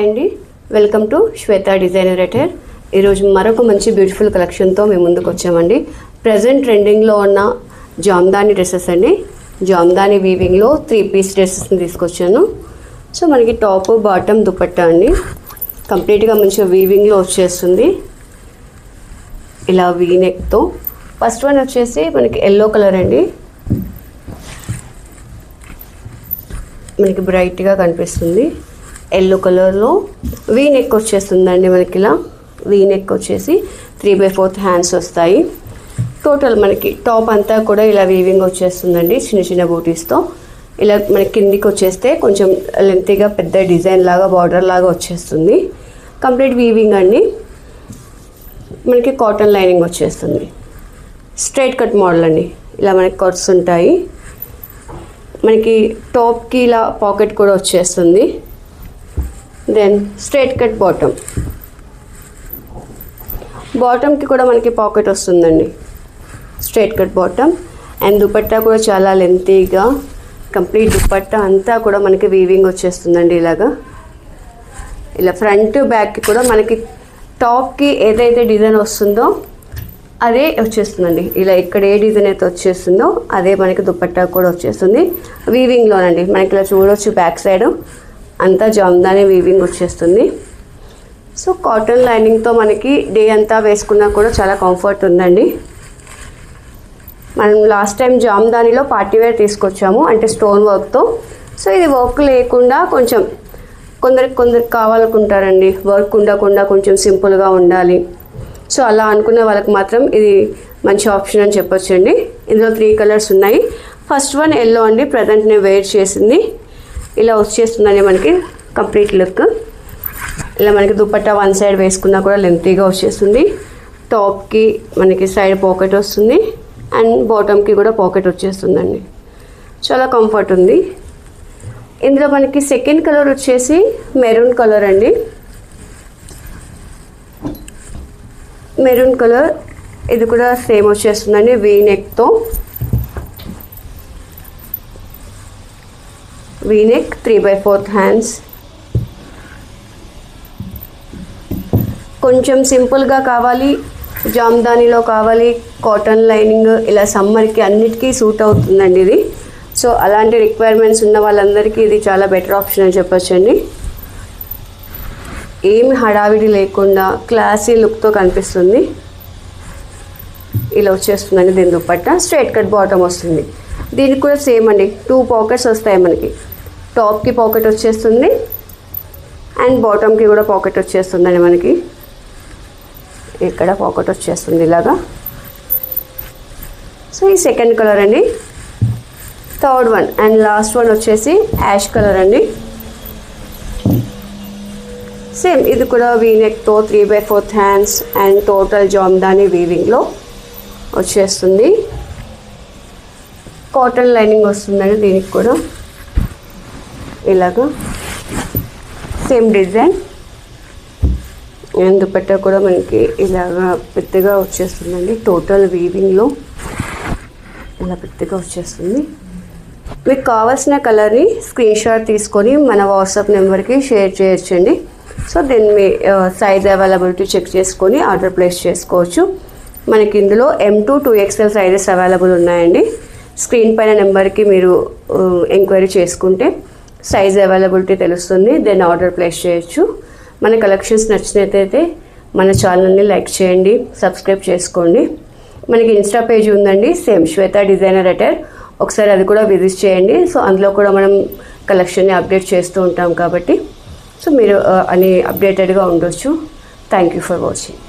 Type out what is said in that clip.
అండి, welcome to Shweta designer attire. ఈరోజు మరొక మంచి బ్యూటిఫుల్ కలెక్షన్తో మేము ముందుకు వచ్చామండి. ప్రజెంట్ ట్రెండింగ్లో ఉన్న జామ్దాని డ్రెస్సెస్ అండి. జామ్దాని వీవింగ్లో 3 పీస్ డ్రెస్సెస్ని తీసుకొచ్చాను. సో మనకి టాప్ బాటమ్ దుపట్టా అండి, కంప్లీట్గా మంచిగా వీవింగ్లో వచ్చేస్తుంది. ఇలా వీ నెక్తో. ఫస్ట్ వన్ వచ్చేసి మనకి ఎల్లో కలర్ అండి, మనకి బ్రైట్గా కనిపిస్తుంది. ఎల్లో కలర్లో వీ నెక్ వచ్చేస్తుందండి. మనకి ఇలా వీ నెక్ వచ్చేసి 3/4 హ్యాండ్స్ వస్తాయి. టోటల్ మనకి టాప్ అంతా కూడా ఇలా వీవింగ్ వచ్చేస్తుందండి, చిన్న చిన్న బూటీస్తో. ఇలా మనకి కిందికి వచ్చేస్తే కొంచెం లెంతీగా పెద్ద డిజైన్ లాగా బార్డర్ లాగా వచ్చేస్తుంది. కంప్లీట్ వీవింగ్ అండి. మనకి కాటన్ లైనింగ్ వచ్చేస్తుంది. స్ట్రైట్ కట్ మోడల్ అండి. ఇలా మనకి కట్స్ ఉంటాయి. మనకి టాప్కి ఇలా పాకెట్ కూడా వచ్చేస్తుంది. దెన్ స్ట్రైట్ కట్ బాటమ్కి కూడా మనకి పాకెట్ వస్తుందండి, straight cut bottom. And dupatta కూడా చాలా లెంతీగా కంప్లీట్ దుపట్టా అంతా కూడా మనకి వీవింగ్ వచ్చేస్తుందండి. ఇలాగా ఇలా ఫ్రంట్ బ్యాక్కి కూడా మనకి టాప్కి ఏదైతే డిజైన్ వస్తుందో అదే వచ్చేస్తుందండి. ఇలా ఇక్కడ ఏ డిజైన్ అయితే వచ్చేస్తుందో అదే మనకి దుపట్టా కూడా వచ్చేస్తుంది వీవింగ్లోనండి. మనకి ఇలా చూడవచ్చు, బ్యాక్ సైడ్ అంతా జామ్దాని వీవింగ్ వచ్చేస్తుంది. సో కాటన్ లైనింగ్తో మనకి డే అంతా వేసుకున్నా కూడా చాలా కంఫర్ట్ ఉందండి. మనం లాస్ట్ టైం జామ్దానిలో పార్టీవేర్ తీసుకొచ్చాము, అంటే స్టోన్ వర్క్తో. సో ఇది వర్క్ లేకుండా కొంచెం కొందరికి కావాలనుకుంటారండి, వర్క్ ఉండకుండా కొంచెం సింపుల్గా ఉండాలి. సో అలా అనుకున్న వాళ్ళకి మాత్రం ఇది మంచి ఆప్షన్ అని చెప్పొచ్చండి. ఇందులో 3 కలర్స్ ఉన్నాయి. ఫస్ట్ వన్ ఎల్లో అండి, ప్రజెంట్ నేను వేర్ చేసింది. ఇలా వచ్చేస్తుందండి మనకి కంప్లీట్ లుక్. ఇలా మనకి దుపట్టా వన్ సైడ్ వేసుకున్నా కూడా లెంతీగా వచ్చేస్తుంది. టాప్కి మనకి సైడ్ పాకెట్ వస్తుంది అండ్ బాటమ్కి కూడా పాకెట్ వచ్చేస్తుందండి. చాలా కంఫర్ట్ ఉంది. ఇందులో మనకి సెకండ్ కలర్ వచ్చేసి మెరూన్ కలర్ అండి. మెరూన్ కలర్, ఇది కూడా సేమ్ వచ్చేస్తుందండి వీ నెక్తో. V neck 3/4 hands. కొంచెం సింపుల్గా కావాలి, జామ్దానిలో కావాలి, కాటన్ లైనింగ్, ఇలా సమ్మర్కి అన్నిటికీ సూట్ అవుతుందండి ఇది. సో అలాంటి రిక్వైర్మెంట్స్ ఉన్న వాళ్ళందరికీ ఇది చాలా బెటర్ ఆప్షన్ అని చెప్పొచ్చండి. ఏమి హడావిడి లేకుండా క్లాసీ లుక్తో కనిపిస్తుంది. ఇలా వచ్చేస్తుందండి దీని దుపట్టా. స్ట్రైట్ కట్ బాటమ్ వస్తుంది. దీనికి కూడా సేమ్ అండి, 2 పాకెట్స్ వస్తాయి మనకి. టాప్కి పాకెట్ వచ్చేస్తుంది అండ్ బాటమ్కి కూడా పాకెట్ వచ్చేస్తుందండి. మనకి ఇక్కడ పాకెట్ వచ్చేస్తుంది ఇలాగా. సో ఈ సెకండ్ కలర్ అండి. Third one and last one వచ్చేసి యాష్ కలర్ అండి. సేమ్ ఇది కూడా వీ నెక్తో 3/4 హ్యాండ్స్ అండ్ టోటల్ జామ్దాని వీవింగ్లో వచ్చేస్తుంది. కాటన్ లైనింగ్ వస్తుందండి దీనికి కూడా. ఇలాగా సేమ్ డిజైన్ అండ్ దుపట్టా కూడా మనకి ఇలాగా పెద్దగా వచ్చేస్తుందండి. టోటల్ వీవింగ్లో ఇలా పెద్దగా వచ్చేస్తుంది. మీకు కావాల్సిన కలర్ని స్క్రీన్ షాట్ తీసుకొని మన వాట్సాప్ నెంబర్కి షేర్ చేయొచ్చండి. సో దీన్ని మీ సైజ్ అవైలబిలిటీ చెక్ చేసుకొని ఆర్డర్ ప్లేస్ చేసుకోవచ్చు. మనకి ఇందులో M2 2XL సైజెస్ అవైలబుల్ ఉన్నాయండి. స్క్రీన్ పైన నెంబర్కి మీరు ఎంక్వైరీ చేసుకుంటే సైజ్ అవైలబిలిటీ తెలుస్తుంది. దెన్ ఆర్డర్ ప్లేస్ చేయొచ్చు. మన కలెక్షన్స్ నచ్చినట్లయితే మన ఛానల్ని లైక్ చేయండి, సబ్స్క్రైబ్ చేసుకోండి. మనకి ఇన్స్టా పేజ్ ఉందండి, సేమ్ శ్వేత డిజైనర్ అటైర్. ఒకసారి అది కూడా విజిట్ చేయండి. సో అందులో కూడా మనం కలెక్షన్ని అప్డేట్ చేస్తూ ఉంటాం కాబట్టి సో మీరు అని అప్డేటెడ్గా ఉండొచ్చు. Thank you for watching.